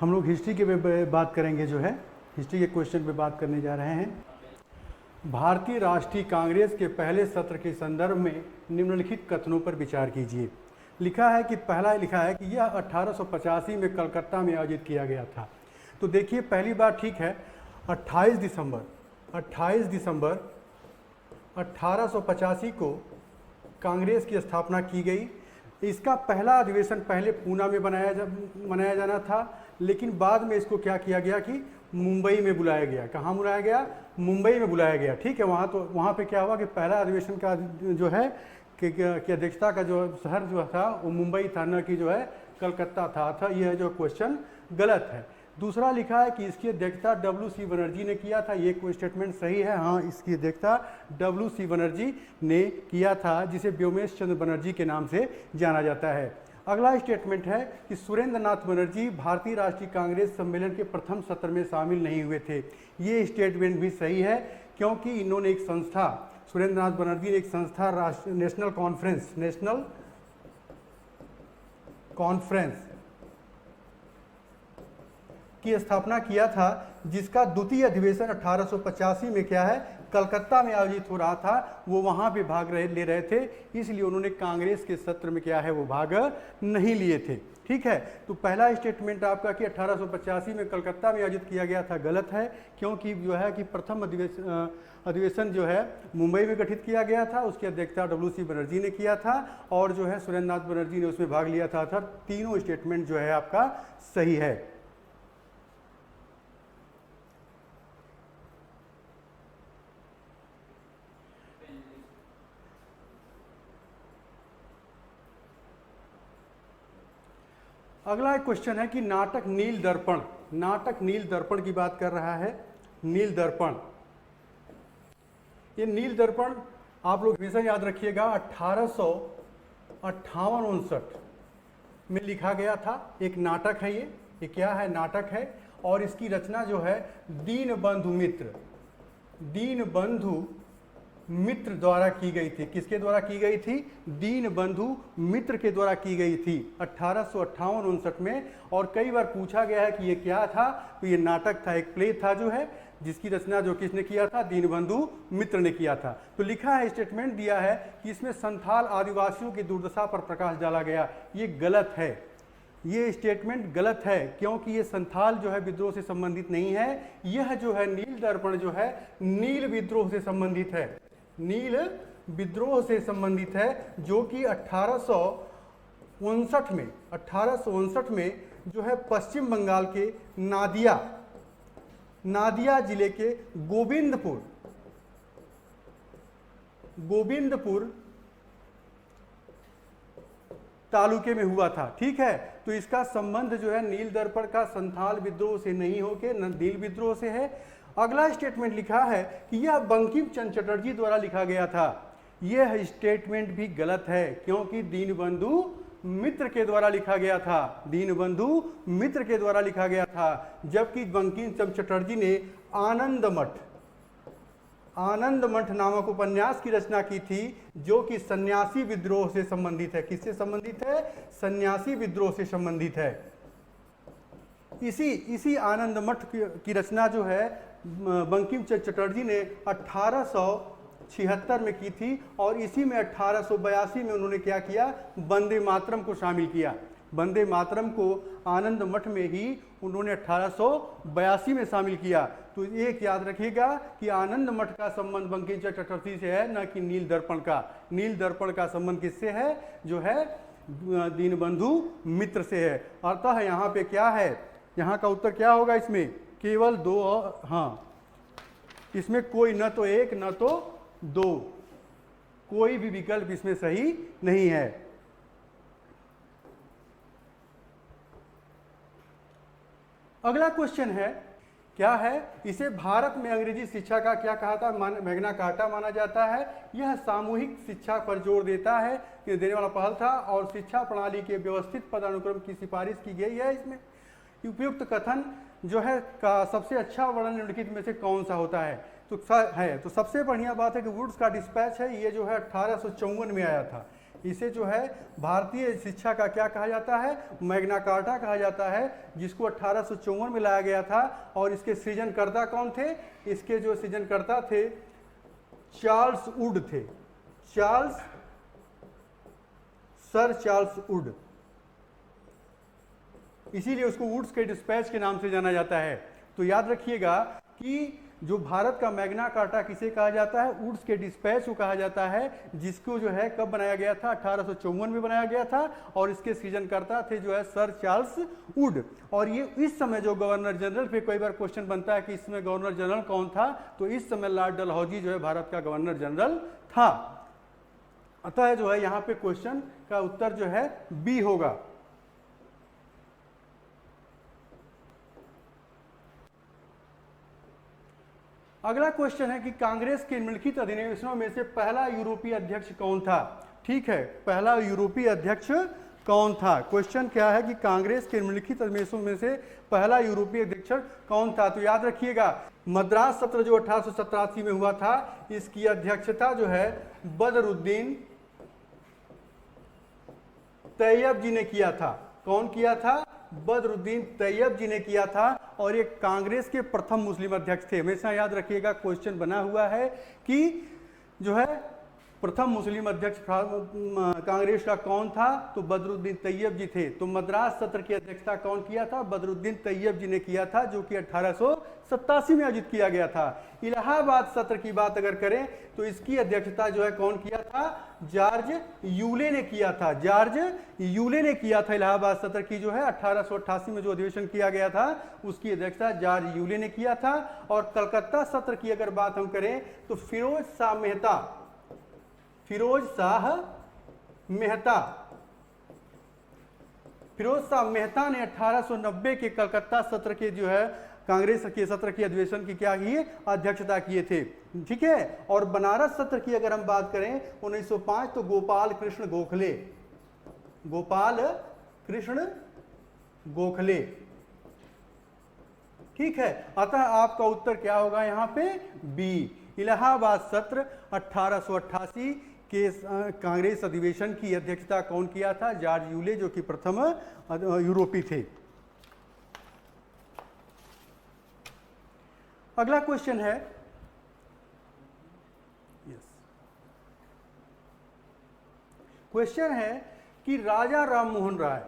हम लोग हिस्ट्री के बात करेंगे, जो है हिस्ट्री के क्वेश्चन पे बात करने जा रहे हैं। भारतीय राष्ट्रीय कांग्रेस के पहले सत्र के संदर्भ में निम्नलिखित कथनों पर विचार कीजिए। लिखा है कि पहला लिखा है कि यह 1885 में कलकत्ता में आयोजित किया गया था। तो देखिए पहली बात ठीक है, 28 दिसंबर 1885 को कांग्रेस की स्थापना की गई। इसका पहला अधिवेशन पहले पूना में मनाया जाना था, लेकिन बाद में इसको क्या किया गया कि मुंबई में बुलाया गया। कहाँ बुलाया गया? मुंबई में बुलाया गया। ठीक है, वहाँ पे क्या हुआ कि पहला अधिवेशन का जो है कि अध्यक्षता का जो शहर जो था वो मुंबई था, न कि जो है कलकत्ता था। यह जो क्वेश्चन गलत है। दूसरा लिखा है कि इसकी अध्यक्षता WC बनर्जी ने किया था। ये कोई स्टेटमेंट सही है, हाँ, इसकी अध्यक्षता WC बनर्जी ने किया था, जिसे व्योमेश चंद्र बनर्जी के नाम से जाना जाता है। अगला स्टेटमेंट है कि सुरेंद्र नाथ बनर्जी भारतीय राष्ट्रीय कांग्रेस सम्मेलन के प्रथम सत्र में शामिल नहीं हुए थे। ये स्टेटमेंट भी सही है, क्योंकि इन्होंने एक संस्था, सुरेंद्र नाथ बनर्जी ने एक संस्था नेशनल कॉन्फ्रेंस की स्थापना किया था, जिसका द्वितीय अधिवेशन 1885 में क्या है कलकत्ता में आयोजित हो रहा था। वो वहाँ पे भाग ले रहे थे, इसलिए उन्होंने कांग्रेस के सत्र में क्या है वो भाग नहीं लिए थे। ठीक है, तो पहला स्टेटमेंट आपका कि 1885 में कलकत्ता में आयोजित किया गया था गलत है, क्योंकि जो है कि प्रथम अधिवेशन जो है मुंबई में गठित किया गया था। उसकी अध्यक्षता WC बनर्जी ने किया था, और जो है सुरेंद्र नाथ बनर्जी ने उसमें भाग लिया था। तीनों स्टेटमेंट जो है आपका सही है। अगला एक क्वेश्चन है कि नाटक नील दर्पण की बात कर रहा है। नील दर्पण, ये नील दर्पण आप लोग हमेशा याद रखिएगा 1858-59 में लिखा गया था। एक नाटक है, ये क्या है? नाटक है, और इसकी रचना जो है दीनबंधु मित्र द्वारा की गई थी। किसके द्वारा की गई थी? दीनबंधु मित्र के द्वारा की गई थी 1858-59 में। और कई बार पूछा गया है कि ये क्या था, तो ये नाटक था, एक प्ले था जो है, जिसकी रचना जो किसने किया था? दीनबंधु मित्र ने किया था। तो लिखा है, स्टेटमेंट दिया है कि इसमें संथाल आदिवासियों की दुर्दशा पर प्रकाश डाला गया। ये गलत है, ये स्टेटमेंट गलत है, क्योंकि ये संथाल जो है विद्रोह से संबंधित नहीं है। यह जो है नील दर्पण जो है नील विद्रोह से संबंधित है, नील विद्रोह से संबंधित है, जो कि 1859 में जो है पश्चिम बंगाल के नादिया जिले के गोविंदपुर तालुके में हुआ था। ठीक है, तो इसका संबंध जो है नील दर्पण का संथाल विद्रोह से नहीं होके नील विद्रोह से है। अगला स्टेटमेंट लिखा है कि यह बंकिम चंद्र चटर्जी द्वारा लिखा गया था। यह स्टेटमेंट भी गलत है, क्योंकि दीनबंधु मित्र के द्वारा लिखा गया था। दीनबंधु मित्र के द्वारा लिखा गया था, जबकि बंकिम चंद्र चटर्जी ने आनंद मठ नामक उपन्यास की रचना की थी, जो कि सन्यासी विद्रोह से संबंधित है। किससे संबंधित है? सन्यासी विद्रोह से संबंधित है। इसी आनंद मठ की रचना जो है बंकिम चंद्र चटर्जी ने 1876 में की थी, और इसी में 1882 में उन्होंने क्या किया? वंदे मातरम को शामिल किया। वंदे मातरम को आनंद मठ में ही उन्होंने 1882 में शामिल किया। तो एक याद रखिएगा कि आनंद मठ का संबंध बंकिम चंद्र चटर्जी से है, न कि नील दर्पण का। नील दर्पण का संबंध किससे है? जो है दीनबंधु मित्र से है। अतः यहाँ पे क्या है, यहाँ का उत्तर क्या होगा? इसमें केवल दो, हाँ, इसमें कोई न तो एक न तो दो, कोई भी विकल्प इसमें सही नहीं है। अगला क्वेश्चन है, क्या है? इसे भारत में अंग्रेजी शिक्षा का क्या कहा था? मैग्ना कार्टा माना जाता है। यह सामूहिक शिक्षा पर जोर देने वाला पहल था, और शिक्षा प्रणाली के व्यवस्थित पदानुक्रम की सिफारिश की गई है। इसमें उपयुक्त कथन जो है का सबसे अच्छा वर्णन निम्नलिखित में से कौन सा होता है? तो सबसे बढ़िया बात है कि वुड्स का डिस्पैच है, ये जो है 1854 में आया था। इसे जो है भारतीय शिक्षा का क्या कहा जाता है, मैग्ना कार्टा कहा जाता है, जिसको 1854 में लाया गया था। और इसके सृजनकर्ता कौन थे, इसके जो सृजनकर्ता थे चार्ल्स वुड थे, सर चार्ल्स वुड, इसीलिए उसको वुड्स के डिस्पैच के नाम से जाना जाता है। तो याद रखिएगा कि जो भारत का मैग्ना कार्टा किसे कहा जाता है, वुड्स के डिस्पैच को कहा जाता है, जिसको जो है कब बनाया गया था, 1854 में बनाया गया था। और इसके सृजनकर्ता थे जो है सर चार्ल्स वुड। और ये इस समय जो गवर्नर जनरल पे कई बार क्वेश्चन बनता है कि इस समय गवर्नर जनरल कौन था, तो इस समय लॉर्ड डलहौजी जो है भारत का गवर्नर जनरल था। अतः जो है यहाँ पे क्वेश्चन का उत्तर जो है बी होगा। अगला क्वेश्चन है कि कांग्रेस के निम्नलिखित अधिवेशनों में से पहला यूरोपीय अध्यक्ष कौन था। ठीक है, पहला यूरोपीय अध्यक्ष कौन था। क्वेश्चन क्या है कि कांग्रेस के निम्नलिखित अधिवेशनों में से पहला यूरोपीय अध्यक्ष कौन था। तो याद रखिएगा मद्रास सत्र जो 1887 में हुआ था, इसकी अध्यक्षता जो है बदरुद्दीन तैयब जी ने किया था। कौन किया था, बदरुद्दीन तैयब जी ने किया था। और ये कांग्रेस के प्रथम मुस्लिम अध्यक्ष थे। हमेशा याद रखिएगा क्वेश्चन बना हुआ है कि जो है प्रथम मुस्लिम अध्यक्ष कांग्रेस का कौन था, तो बदरुद्दीन तैयब जी थे। तो मद्रास सत्र की अध्यक्षता कौन किया था, बदरुद्दीन तैयब जी ने किया था, जो कि 1887 में आयोजित किया गया था। इलाहाबाद सत्र की बात अगर करें तो इसकी अध्यक्षता जो है कौन किया था, जॉर्ज यूले ने किया था। जॉर्ज यूले ने किया था इलाहाबाद सत्र की जो है 1888 में जो अधिवेशन किया गया था, उसकी अध्यक्षता जॉर्ज यूले ने किया था। और कलकत्ता सत्र की अगर बात हम करें तो फिरोज शाह मेहता ने 1890 के कलकत्ता सत्र के जो है कांग्रेस के सत्र की अधिवेशन की क्या की अध्यक्षता किए थे। ठीक है, और बनारस सत्र की अगर हम बात करें 1905 तो गोपाल कृष्ण गोखले। ठीक है, अतः आपका उत्तर क्या होगा यहाँ पे बी। इलाहाबाद सत्र 1888 के कांग्रेस अधिवेशन की अध्यक्षता कौन किया था, जॉर्ज यूले, जो कि प्रथम यूरोपीय थे। अगला क्वेश्चन है क्वेश्चन है कि राजा राममोहन राय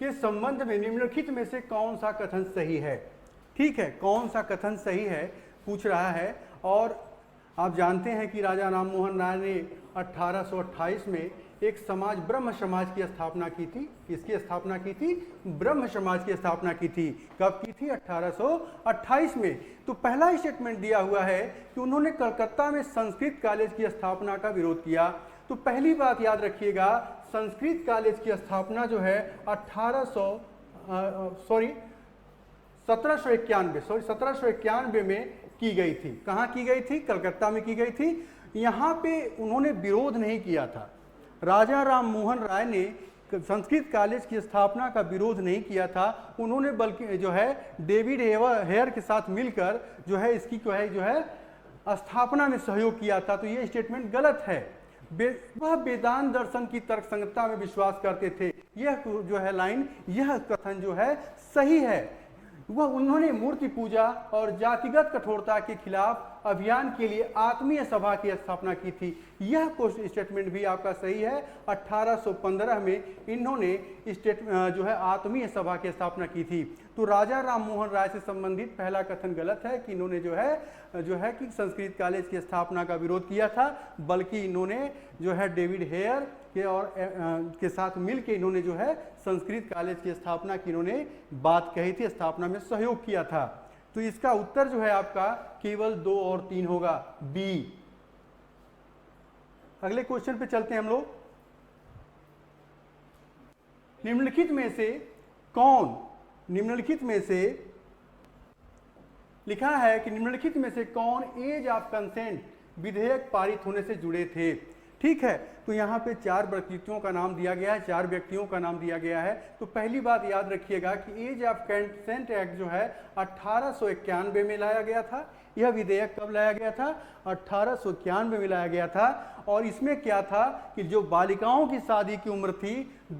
के संबंध में निम्नलिखित में से कौन सा कथन सही है। ठीक है, कौन सा कथन सही है पूछ रहा है। और आप जानते हैं कि राजा राममोहन राय ने 1828 में एक समाज ब्रह्म समाज की स्थापना की थी। किसकी स्थापना की थी, ब्रह्म समाज की स्थापना की थी। कब की थी, 1828 में। तो पहला स्टेटमेंट दिया हुआ है कि उन्होंने कलकत्ता में संस्कृत कॉलेज की स्थापना का विरोध किया। तो पहली बात याद रखिएगा, संस्कृत कॉलेज की स्थापना जो है 1791 में की गई थी। कहाँ की गई थी, कलकत्ता में की गई थी। यहाँ पे उन्होंने विरोध नहीं किया था। राजा राममोहन राय ने संस्कृत कॉलेज की स्थापना का विरोध नहीं किया था। उन्होंने बल्कि जो है डेविड हेयर के साथ मिलकर जो है इसकी जो है स्थापना में सहयोग किया था। तो ये स्टेटमेंट गलत है। वह वेदांत दर्शन की तर्क संगतता में विश्वास करते थे। यह जो है लाइन, यह कथन जो है सही है। वह उन्होंने मूर्ति पूजा और जातिगत कठोरता के खिलाफ अभियान के लिए आत्मीय सभा की स्थापना की थी। यह स्टेटमेंट भी आपका सही है। 1815 में इन्होंने जो है आत्मीय सभा की स्थापना की थी। तो राजा राममोहन राय से संबंधित पहला कथन गलत है कि इन्होंने जो है कि संस्कृत कॉलेज की स्थापना का विरोध किया था, बल्कि इन्होंने जो है डेविड हेयर के साथ मिलकर इन्होंने जो है संस्कृत कॉलेज की स्थापना की इन्होंने बात कही थी, स्थापना में सहयोग किया था। तो इसका उत्तर जो है आपका केवल 2 और 3 होगा, बी। अगले क्वेश्चन पे चलते हैं हम लोग। निम्नलिखित में से लिखा है कि निम्नलिखित में से कौन एज ऑफ कंसेंट विधेयक पारित होने से जुड़े थे। ठीक है, तो यहाँ पे 4 व्यक्तित्वों का नाम दिया गया है, 4 व्यक्तियों का नाम दिया गया है। तो पहली बात याद रखिएगा कि एज ऑफ कंसेंट एक्ट जो है 1891 में लाया गया था। यह विधेयक कब लाया गया था? 1891 में लाया गया था। और इसमें क्या था कि जो बालिकाओं की शादी की उम्र थी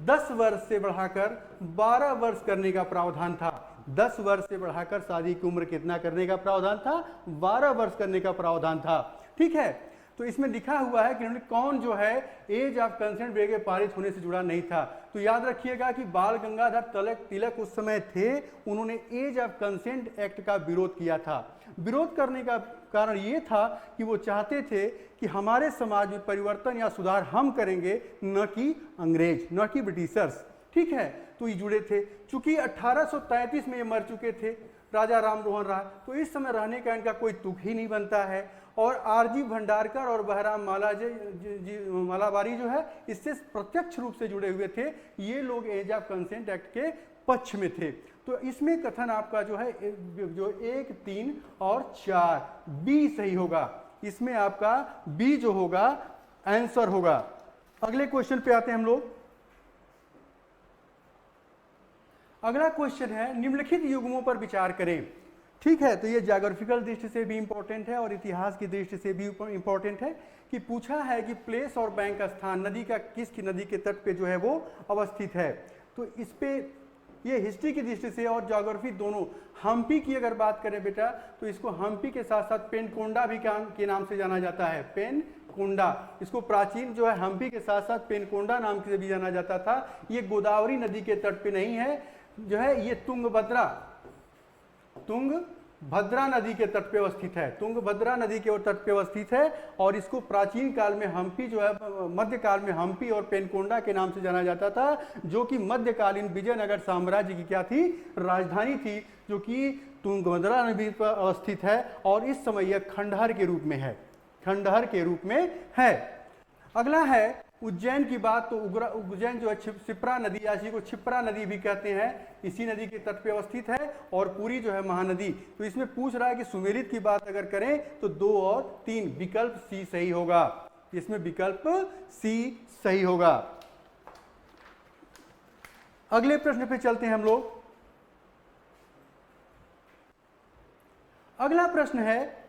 10 वर्ष से बढ़ाकर 12 वर्ष करने का प्रावधान था। 10 वर्ष से बढ़ाकर शादी की उम्र कितना करने का प्रावधान था? 12 वर्ष करने का प्रावधान था। ठीक है, तो इसमें लिखा हुआ है कि कौन जो है एज ऑफ कंसेंट बिल के पारित होने से जुड़ा नहीं था। तो याद रखिएगा कि बाल गंगाधर तिलक उस समय थे, उन्होंने एज ऑफ कंसेंट एक्ट का विरोध किया था। विरोध करने का कारण ये था कि वो चाहते थे कि हमारे समाज में परिवर्तन या सुधार हम करेंगे, न कि अंग्रेज, न कि ब्रिटिशर्स। ठीक है, तो ये जुड़े थे। चूंकि 1833 में ये मर चुके थे, राजा राम मोहन राय, तो इस समय रहने का इनका कोई तुक ही नहीं बनता है। और आरजी भंडारकर और बहराम मालाबारी जो है इससे प्रत्यक्ष रूप से जुड़े हुए थे। ये लोग एज ऑफ कंसेंट एक्ट के पक्ष में थे। तो इसमें कथन आपका जो है जो 1, 3 और 4 बी सही होगा। इसमें आपका बी जो होगा आंसर होगा। अगले क्वेश्चन पे आते हैं हम लोग। अगला क्वेश्चन है निम्नलिखित युग्मों पर विचार करें। ठीक है, तो ये ज्योग्राफिकल दृष्टि से भी इंपॉर्टेंट है और इतिहास की दृष्टि से भी इंपॉर्टेंट है कि पूछा है कि प्लेस और बैंक का स्थान नदी का किस नदी के तट पे जो है वो अवस्थित है। तो इस पे ये हिस्ट्री की दृष्टि से और ज्योग्राफी दोनों। हम्पी की अगर बात करें बेटा तो इसको हम्पी के साथ साथ पेनकोंडा भी के नाम से जाना जाता है। पेनकोंडा, इसको प्राचीन जो है हम्पी के साथ साथ पेनकोंडा नाम से भी जाना जाता था। ये गोदावरी नदी के तट पे नहीं है, जो है ये तुंगभद्रा नदी के तट पे अवस्थित है। तुंगभद्रा नदी के तट पे अवस्थित है और इसको प्राचीन काल में हम्पी जो है मध्यकाल में हम्पी और पेनकोंडा के नाम से जाना जाता था, जो कि मध्यकालीन विजयनगर साम्राज्य की क्या थी? राजधानी थी, जो कि तुंगभद्रा नदी पर अवस्थित है और इस समय यह खंडहर के रूप में है। खंडहर के रूप में है। अगला है उज्जैन की बात। तो उज्जैन जो है क्षिप्रा नदी या इसी को क्षिप्रा नदी भी कहते हैं, इसी नदी के तट पे अवस्थित है। और पूरी जो है महानदी। तो इसमें पूछ रहा है कि सुमेलित की बात अगर करें तो 2 और 3 विकल्प सी सही होगा। इसमें विकल्प सी सही होगा। अगले प्रश्न पे चलते हैं हम लोग। अगला प्रश्न है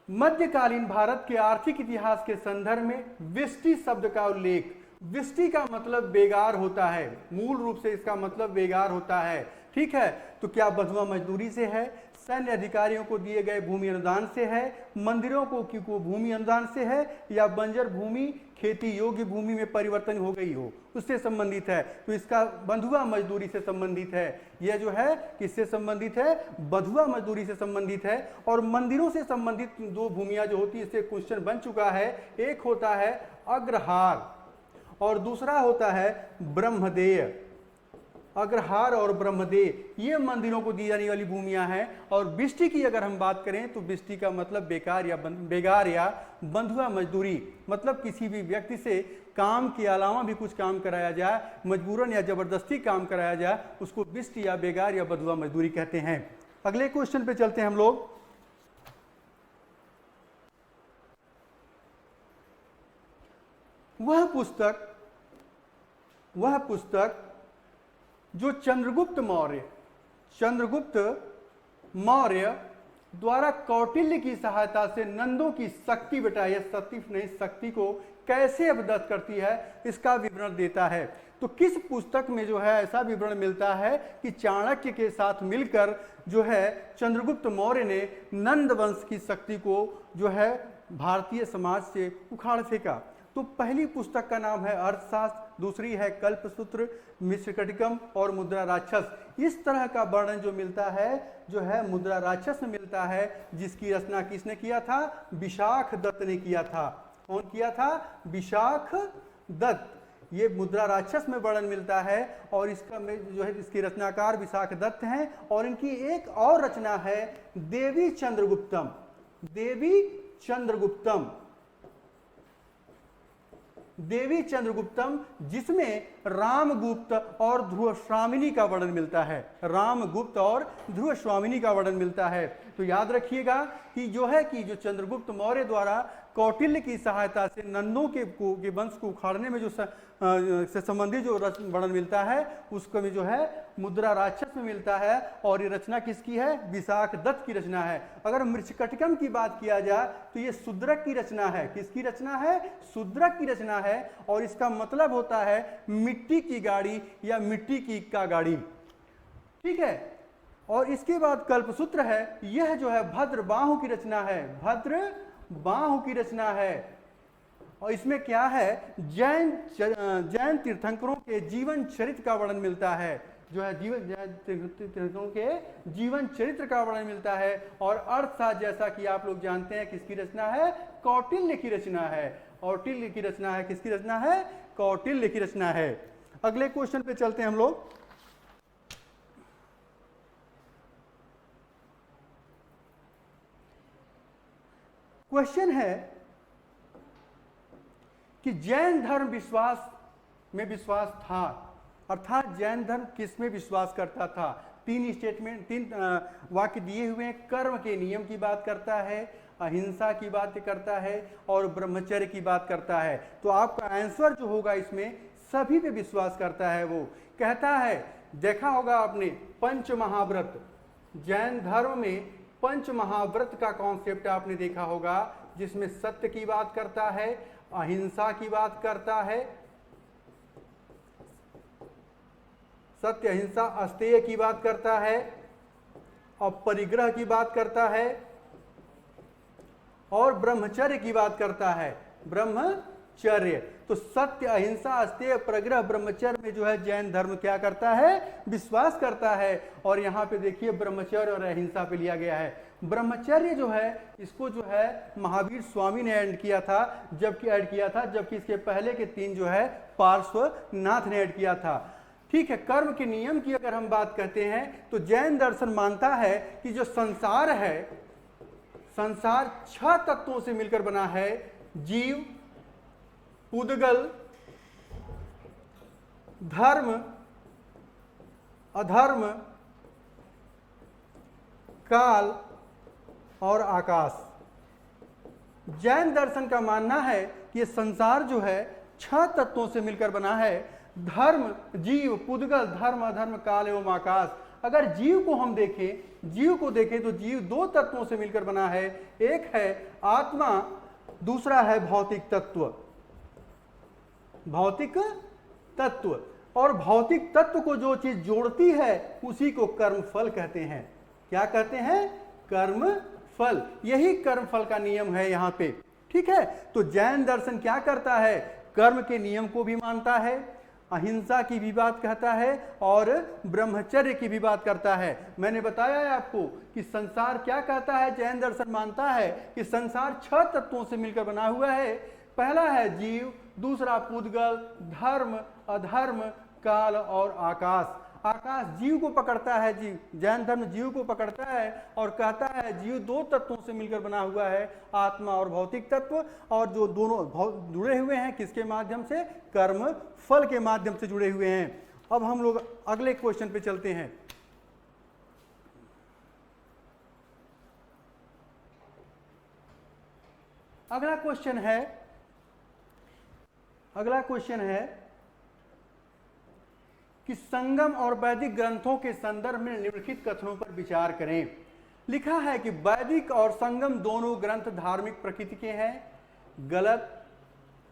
मध्यकालीन भारत के आर्थिक इतिहास के संदर्भ में विष्टि शब्द का उल्लेख। विष्टि का मतलब बेगार होता है, मूल रूप से इसका मतलब बेगार होता है। ठीक है, तो क्या बंधुआ मजदूरी से है, सैन्य अधिकारियों को दिए गए भूमि अनुदान से है, मंदिरों को भूमि अनुदान से है, या बंजर भूमि खेती योग्य भूमि में परिवर्तन हो गई हो उससे संबंधित है। तो इसका बंधुआ मजदूरी से संबंधित है। यह जो है किससे संबंधित है? बंधुआ मजदूरी से संबंधित है। और मंदिरों से संबंधित 2 भूमियां जो होती है, इससे क्वेश्चन बन चुका है। एक होता है अग्रहार और दूसरा होता है ब्रह्मदेय। अग्रहार और ब्रह्मदेय ये मंदिरों को दी जाने वाली भूमियां हैं। और बिष्टि की अगर हम बात करें तो बिष्टि का मतलब बेगार या बंधुआ मजदूरी, मतलब किसी भी व्यक्ति से काम के अलावा भी कुछ काम कराया जाए, मजबूरन या जबरदस्ती काम कराया जाए, उसको बिष्टि या बेगार या बंधुआ मजदूरी कहते हैं। अगले क्वेश्चन पे चलते हैं हम लोग। वह पुस्तक जो चंद्रगुप्त मौर्य द्वारा कौटिल्य की सहायता से नंदों की शक्ति शक्ति को कैसे अवगत करती है, इसका विवरण देता है। तो किस पुस्तक में जो है ऐसा विवरण मिलता है कि चाणक्य के साथ मिलकर जो है चंद्रगुप्त मौर्य ने नंद वंश की शक्ति को जो है भारतीय समाज से उखाड़ फेंका। तो पहली पुस्तक का नाम है अर्थशास्त्र, दूसरी है कल्पसूत्र, मिश्रकटिकम और मुद्रा राक्षस। इस तरह का वर्णन जो मिलता है जो है मुद्रा राक्षस में मिलता है, जिसकी रचना किसने किया था? विशाख दत्त ने किया था। कौन किया था? विशाख दत्त। ये मुद्रा राक्षस में वर्णन मिलता है और इसका जो है इसकी रचनाकार विशाख दत्त हैं। और इनकी एक और रचना है देवी चंद्रगुप्तम। देवी चंद्रगुप्तम देवी चंद्रगुप्तम, जिसमें रामगुप्त और ध्रुवस्वामिनी का वर्णन मिलता है। रामगुप्त और ध्रुवस्वामिनी का वर्णन मिलता है। तो याद रखिएगा कि जो चंद्रगुप्त मौर्य द्वारा कौटिल्य की सहायता से नंदों के वंश को उखाड़ने में से संबंधित जो वर्णन मिलता है, उसको में जो है मुद्रा राक्षस में मिलता है। और ये रचना किसकी है? विशाख दत्त की रचना है। अगर मृच्छकटिकम की बात किया जाए तो ये शूद्रक की रचना है। किसकी रचना है? शूद्रक की रचना है। और इसका मतलब होता है मिट्टी की गाड़ी या मिट्टी की इक्का गाड़ी। ठीक है। और इसके बाद कल्पसूत्र है, यह जो है भद्रबाहु की रचना है। भद्रबाहु की रचना है। और इसमें क्या है? जैन तीर्थंकरों के जीवन चरित्र का वर्णन मिलता है। जो है जैन तीर्थंकरों के जीवन चरित्र का वर्णन मिलता है। और अर्थशास्त्र, जैसा कि आप लोग जानते हैं, किसकी रचना है? कौटिल्य की रचना है। कौटिल्य की रचना है। किसकी रचना है? कौटिल्य की रचना है। अगले क्वेश्चन पे चलते हैं हम लोग। क्वेश्चन है कि जैन धर्म में विश्वास था, अर्थात जैन धर्म किस में विश्वास करता था? तीन वाक्य दिए हुए हैं। कर्म के नियम की बात करता है, अहिंसा की बात करता है और ब्रह्मचर्य की बात करता है। तो आपका आंसर जो होगा इसमें सभी पे विश्वास करता है। वो कहता है, देखा होगा आपने पंच महाव्रत, जैन धर्म में पंच महाव्रत का कॉन्सेप्ट आपने देखा होगा, जिसमें सत्य की बात करता है, अहिंसा की बात करता है, सत्य अहिंसा अस्तेय की बात करता है, और परिग्रह की बात करता है, और ब्रह्मचर्य की बात करता है। ब्रह्मचर्य। तो सत्य अहिंसा अस्तेय परिग्रह ब्रह्मचर्य में जो है जैन धर्म क्या करता है? विश्वास करता है। और यहाँ पे देखिए ब्रह्मचर्य और अहिंसा पे लिया गया है। ब्रह्मचर्य जो है इसको जो है महावीर स्वामी ने ऐड किया था, जबकि इसके पहले के 3 जो है पार्श्वनाथ ने ऐड किया था। ठीक है। कर्म के नियम की अगर हम बात करते हैं तो जैन दर्शन मानता है कि जो संसार है, संसार 6 तत्वों से मिलकर बना है। जीव, पुद्गल, धर्म, अधर्म, काल और आकाश। जैन दर्शन का मानना है कि ये संसार जो है 6 तत्वों से मिलकर बना है। धर्म, जीव, पुद्गल, धर्म, अधर्म, काल एवं आकाश। अगर जीव को देखें तो जीव 2 तत्वों से मिलकर बना है। एक है आत्मा, दूसरा है भौतिक तत्व। भौतिक तत्व। और भौतिक तत्व को जो चीज जोड़ती है उसी को कर्मफल कहते हैं। क्या कहते हैं? कर्मफल। यही कर्मफल का नियम है यहाँ पे। ठीक है। तो जैन दर्शन क्या करता है? कर्म के नियम को भी मानता है, अहिंसा की भी बात कहता है और ब्रह्मचर्य की भी बात करता है। मैंने बताया है आपको कि संसार क्या कहता है? जैन दर्शन मानता है कि संसार 6 तत्वों से मिलकर बना हुआ है। पहला है जीव, दूसरा पुद्गल, धर्म, अधर्म, काल और आकाश। आकाश जीव को पकड़ता है। जैन धर्म जीव को पकड़ता है और कहता है जीव 2 तत्वों से मिलकर बना हुआ है, आत्मा और भौतिक तत्व। और जो दोनों जुड़े हुए हैं किसके माध्यम से? कर्म फल के माध्यम से जुड़े हुए हैं। अब हम लोग अगले क्वेश्चन पे चलते हैं। अगला क्वेश्चन है कि संगम और वैदिक ग्रंथों के संदर्भ में निम्नलिखित कथनों पर विचार करें। लिखा है कि वैदिक और संगम दोनों ग्रंथ धार्मिक प्रकृति के हैं। गलत।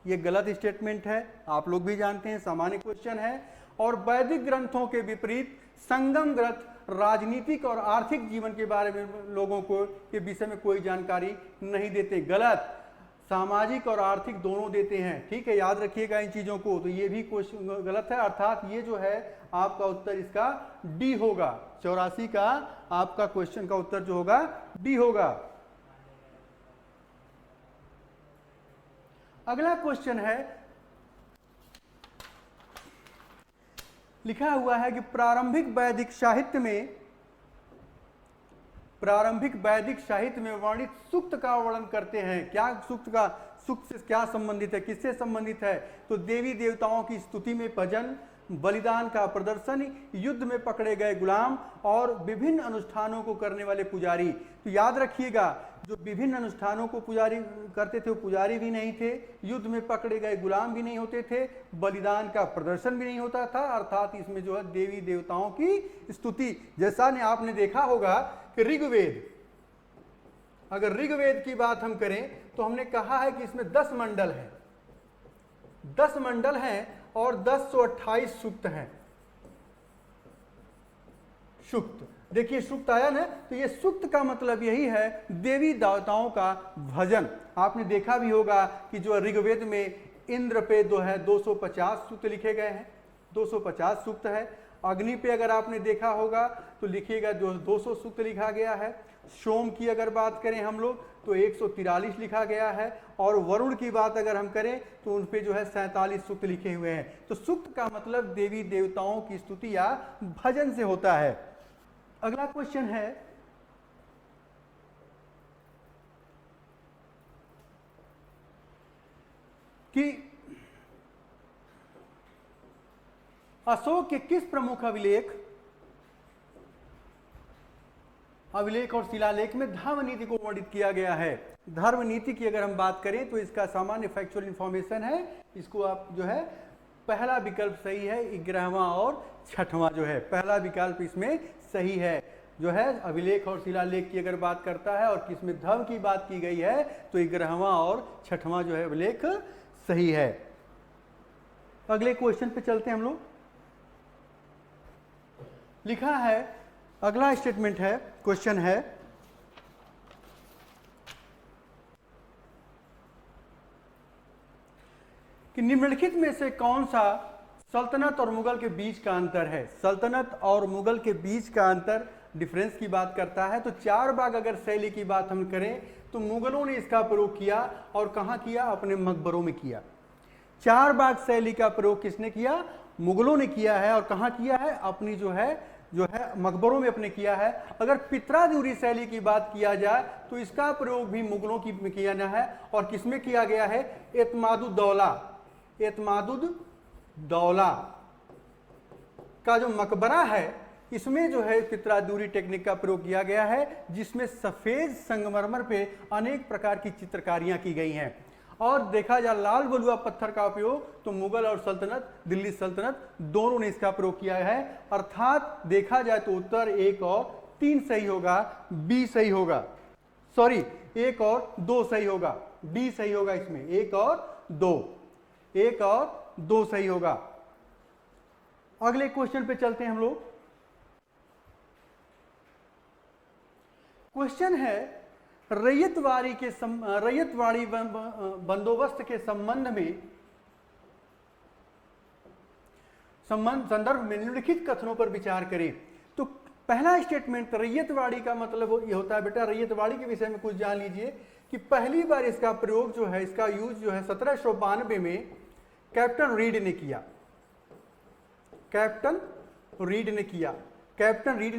ये गलत स्टेटमेंट है, आप लोग भी जानते हैं, सामान्य क्वेश्चन है। और वैदिक ग्रंथों के विपरीत संगम ग्रंथ राजनीतिक और आर्थिक जीवन के बारे में लोगों को के विषय में कोई जानकारी नहीं देते। गलत। सामाजिक और आर्थिक दोनों देते हैं। ठीक है। याद रखिएगा इन चीजों को। तो ये भी क्वेश्चन गलत है। अर्थात ये जो है आपका उत्तर इसका डी होगा। 84 का आपका क्वेश्चन का उत्तर जो होगा डी होगा। अगला क्वेश्चन है, लिखा हुआ है कि प्रारंभिक वैदिक साहित्य में वर्णित सूक्त का वर्णन करते हैं। क्या सूक्त का? सुक्त से क्या संबंधित है, किससे संबंधित है? तो देवी देवताओं की स्तुति में भजन, बलिदान का प्रदर्शन, युद्ध में पकड़े गए गुलाम और विभिन्न अनुष्ठानों को करने वाले पुजारी। तो याद रखिएगा, जो विभिन्न अनुष्ठानों को पुजारी करते थे वो पुजारी भी नहीं थे, युद्ध में पकड़े गए गुलाम भी नहीं होते थे, बलिदान का प्रदर्शन भी नहीं होता था, अर्थात इसमें जो है देवी देवताओं की स्तुति। जैसा ने आपने देखा होगा कि ऋग्वेद, अगर ऋग्वेद की बात हम करें तो हमने कहा है कि इसमें 10 मंडल हैं, 10 मंडल हैं और 1028 सूक्त हैं। सूक्त, देखिए सूक्त आया ना, तो ये सूक्त का मतलब यही है देवी देवताओं का भजन। आपने देखा भी होगा कि जो ऋग्वेद में इंद्र पे जो है 250 सूक्त लिखे गए हैं, 250 सूक्त है। अग्नि पे अगर आपने देखा होगा तो लिखिएगा जो 200 सूक्त लिखा गया है। सोम की अगर बात करें हम लोग तो 143 लिखा गया है, और वरुण की बात अगर हम करें तो उन पे जो है 47 सूक्त लिखे हुए हैं। तो सूक्त का मतलब देवी देवताओं की स्तुति या भजन से होता है। अगला क्वेश्चन है कि अशोक के किस प्रमुख अभिलेख और शिलालेख में धर्म नीति को वर्णित किया गया है? धर्म नीति की अगर हम बात करें तो इसका सामान्य फैक्चुअल इंफॉर्मेशन है, इसको आप जो है पहला विकल्प सही है, 11वां और 6वां जो है पहला विकल्प इसमें सही है। जो है अभिलेख और शिलालेख की अगर बात करता है और किसमें धर्म की बात की गई है तो 11वां और 6वां जो है अभिलेख सही है। अगले क्वेश्चन पे चलते हैं हम लोग। लिखा है, अगला स्टेटमेंट है, क्वेश्चन है कि निम्नलिखित में से कौन सा सल्तनत और मुगल के बीच का अंतर है? सल्तनत और मुगल के बीच का अंतर, डिफरेंस की बात करता है। तो 4 बाग अगर शैली की बात हम करें तो मुगलों ने इसका प्रयोग किया और कहाँ किया? अपने मकबरों में किया। 4 बाग शैली का प्रयोग किसने किया? मुगलों ने किया है। और कहाँ किया है? अपनी जो है मकबरों में अपने किया है। अगर पित्रादूरी शैली की बात किया जाए तो इसका प्रयोग भी मुगलों की में किया गया है। और किसमें किया गया है? एतमादुद्दौला का जो मकबरा है इसमें जो है पित्रादूरी टेक्निक का प्रयोग किया गया है, जिसमें सफेद संगमरमर पे अनेक प्रकार की चित्रकारियां की गई हैं। और देखा जाए लाल बलुआ पत्थर का उपयोग तो मुगल और सल्तनत, दिल्ली सल्तनत दोनों ने इसका प्रयोग किया है। अर्थात देखा जाए तो उत्तर 1 और 3 सही होगा, बी सही होगा, सॉरी 1 और 2 सही होगा, डी सही होगा। इसमें 1 और 2 सही होगा। अगले क्वेश्चन पे चलते हैं हम लोग। क्वेश्चन है रैयतवाड़ी बंदोबस्त के संदर्भ में निम्नलिखित कथनों पर विचार करें। तो पहला स्टेटमेंट रैयतवाड़ी का मतलब ये होता है, बेटा रैयतवाड़ी के विषय में कुछ जान लीजिए कि पहली बार इसका प्रयोग जो है, इसका यूज जो है 1792 में कैप्टन रीड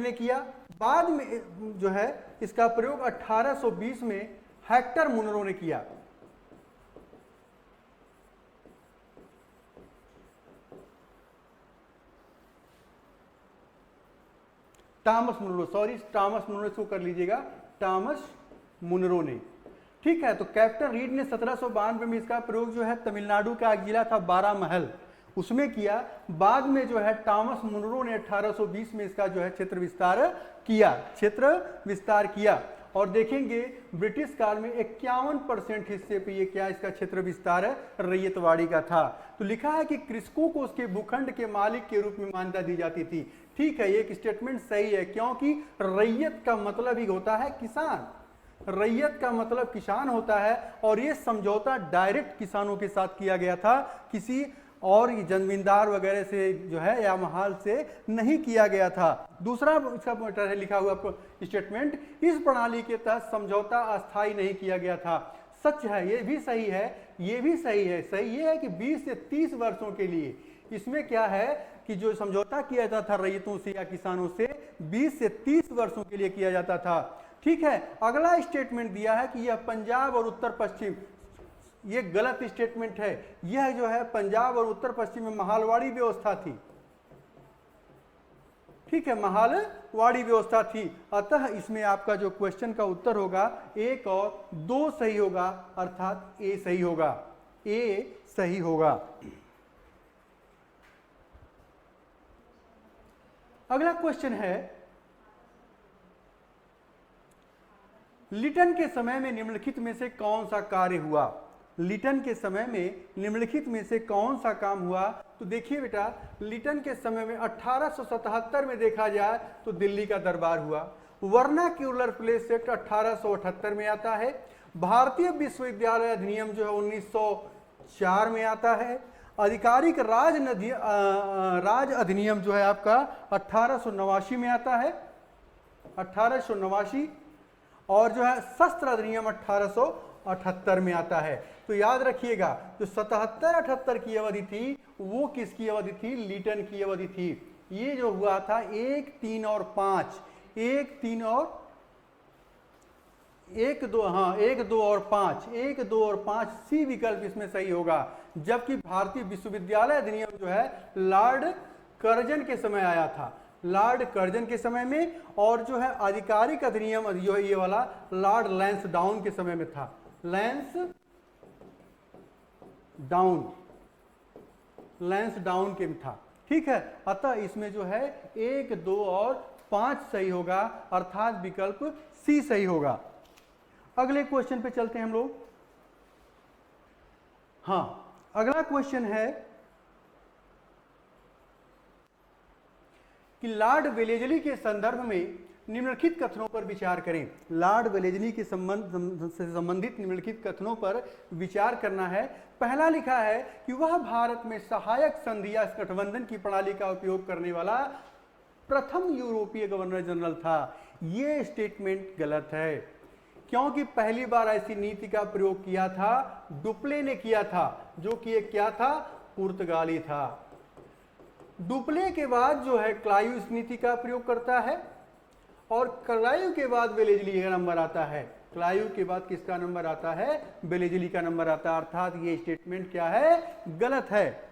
ने किया। बाद में जो है इसका प्रयोग 1820 में हेक्टर मुनरो ने किया। टॉमस मुनरो इसको कर लीजिएगा, टॉमस मुनरो ने। ठीक है, तो कैप्टन रीड ने 1792 में इसका प्रयोग जो है तमिलनाडु का एक जिला था बारामहल, उसमें किया। बाद में जो है टॉमस मुनरो ने 1820 में इसका जो है क्षेत्र विस्तार किया। और देखेंगे ब्रिटिश काल में 51% हिस्से पे ये क्या इसका क्षेत्र विस्तार है रैयतवाड़ी का था। तो लिखा है कि कृषकों को उसके भूखंड के मालिक के रूप में मान्यता दी जाती थी। ठीक है, ये स्टेटमेंट सही है, क्योंकि रैयत का मतलब ही होता है किसान, रैयत का मतलब किसान होता है। और ये समझौता डायरेक्ट किसानों के साथ किया गया था, किसी और जमींदार वगैरह से जो है या महाल से नहीं किया गया था। दूसरा इसका मैटर है लिखा हुआ स्टेटमेंट, इस प्रणाली के तहत समझौता अस्थायी नहीं किया गया था। सच है, ये भी सही है। सही ये है कि 20 से 30 वर्षों के लिए इसमें क्या है कि जो समझौता किया जाता था रैयतों से या किसानों से 20 से 30 वर्षों के लिए किया जाता था। ठीक है, अगला स्टेटमेंट दिया है कि यह पंजाब और उत्तर पश्चिम ये गलत स्टेटमेंट है। यह जो है पंजाब और उत्तर पश्चिम में महालवाड़ी व्यवस्था थी, ठीक है, महालवाड़ी व्यवस्था थी। अतः इसमें आपका जो क्वेश्चन का उत्तर होगा 1 और 2 सही होगा, अर्थात ए सही होगा, ए सही होगा। अगला क्वेश्चन है, लिटन के समय में निम्नलिखित में से कौन सा कार्य हुआ? लिटन के समय में निम्नलिखित में से कौन सा काम हुआ? तो देखिए बेटा, लिटन के समय में 1877 में देखा जाए तो दिल्ली का दरबार हुआ। वर्नाक्यूलर प्लेस एक्ट 1878 में आता है। भारतीय विश्वविद्यालय अधिनियम जो है 1904 में आता है। आधिकारिक राज अधिनियम जो है आपका 1889 में आता है, 1889। और जो है शस्त्र अधिनियम 1878 में आता है। तो याद रखिएगा, जो 77-78 की अवधि थी वो किसकी अवधि थी? लिटन की अवधि थी। ये जो हुआ था 1, 3 और 5, 1, 3 और 1, 2, हाँ 1, 2 और 5, 1, 2 और 5 सी विकल्प इसमें सही होगा। जबकि भारतीय विश्वविद्यालय अधिनियम जो है लॉर्ड कर्जन के समय आया था, लॉर्ड कर्जन के समय में। और जो है आधिकारिक अधिनियम जो है ये वाला लॉर्ड लैंसडाउन के समय में था, लैंसडाउन के में था, ठीक है। अतः इसमें जो है 1, 2 और 5 सही होगा, अर्थात विकल्प सी सही होगा। अगले क्वेश्चन पे चलते हैं हम लोग। हाँ, अगला क्वेश्चन है कि लॉर्ड वेलेजली के संदर्भ में निम्नलिखित कथनों पर विचार करें। लॉर्ड वेलेजली के से संबंधित निम्नलिखित कथनों पर विचार करना है। पहला लिखा है कि वह भारत में सहायक संधि या गठबंधन की प्रणाली का उपयोग करने वाला प्रथम यूरोपीय गवर्नर जनरल था। यह स्टेटमेंट गलत है, क्योंकि पहली बार ऐसी नीति का प्रयोग किया था डुप्ले ने किया था, जो कि एक क्या था? पुर्तगाली था। डुप्ले के बाद जो है क्लाइव इस नीति का प्रयोग करता है, और क्लाइव के बाद वेलेजली का नंबर आता है। क्लाइव के बाद किसका नंबर आता है? वेलेजली का नंबर आता है। अर्थात ये स्टेटमेंट क्या है? गलत है।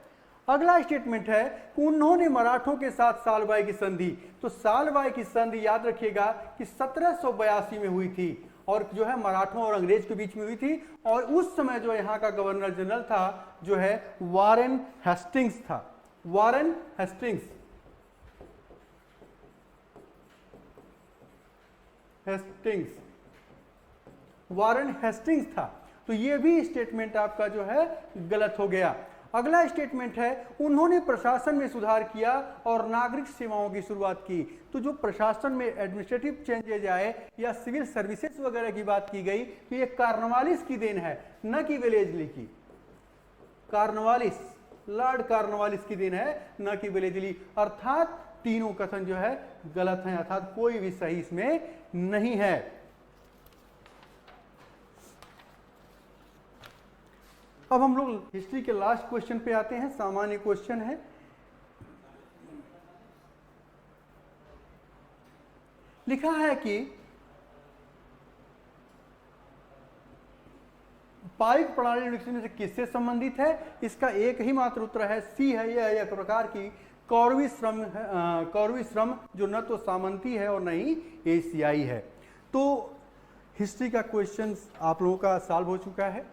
अगला स्टेटमेंट है कि उन्होंने मराठों के साथ सालबाई की संधि। तो सालबाई की संधि याद रखिएगा कि 1782 में हुई थी, और जो है मराठों और अंग्रेज के बीच में हुई थी। और उस समय जो यहाँ का गवर्नर जनरल था जो है वारेन हेस्टिंग्स था, वारेन हेस्टिंग्स, वारेन हेस्टिंग्स था। तो ये भी स्टेटमेंट आपका जो है गलत हो गया। अगला स्टेटमेंट है उन्होंने प्रशासन में सुधार किया और नागरिक सेवाओं की शुरुआत की। तो जो प्रशासन में एडमिनिस्ट्रेटिव चेंजेज आए या सिविल सर्विसेज वगैरह की बात की गई, तो ये कार्नवालिस की देन है, न कि वेलेजली की। कार्नवालिस, लॉर्ड कार्नवालिस की देन है, न कि वेलेजली। अर्थात तीनों कथन जो है गलत हैं, अर्थात कोई भी सही इसमें नहीं है। अब हम लोग हिस्ट्री के लास्ट क्वेश्चन पे आते हैं। सामान्य क्वेश्चन है, लिखा है कि पाइक प्रणाली में से किससे संबंधित है? इसका एक ही मात्र उत्तर है, सी है। यह एक प्रकार की कौरवी श्रम जो न तो सामंती है और न ही एशियाई है। तो हिस्ट्री का क्वेश्चन आप लोगों का सॉल्व हो चुका है।